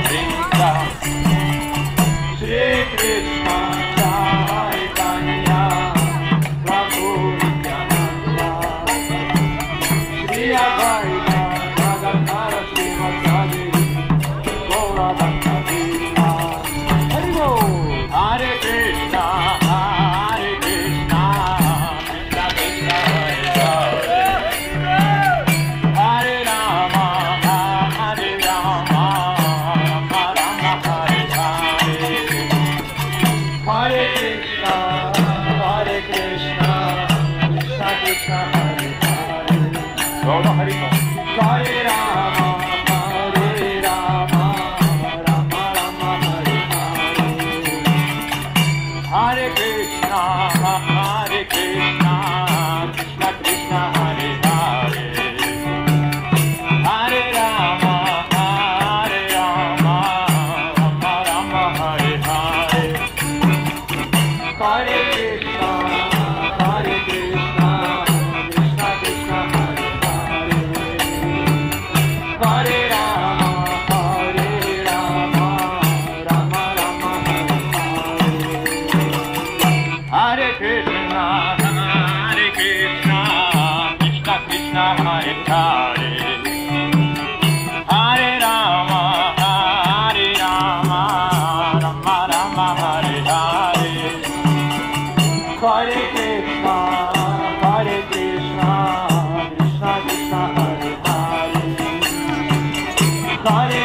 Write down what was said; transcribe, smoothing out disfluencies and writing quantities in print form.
Vrinda. Shri Krishna Chaitanya Prabhu Nityananda Shri Advaita Gadadhara Srimad Gaura Bhakta Vina. Hari Bol. Hare Krishna Krishna Krishna Hare Hare Rama Hare Rama Rama Rama Hare Hare. Hare Krishna Krishna Krishna Hare Hare. Gaura Hari Bol. Hare Rama Rama Rama Hare Hare. Hare Krishna Krishna Krishna Hare Hare. Hare Rama Rama Rama Hare Hare. Hare Krishna Krishna Krishna Hare Hare. Hare Rama Rama Rama Hare Hare. Hare Krishna Krishna Krishna Hare Hare. Hare Rama Rama Rama Hare Hare. Hare Krishna Krishna Krishna Hare Hare. Hare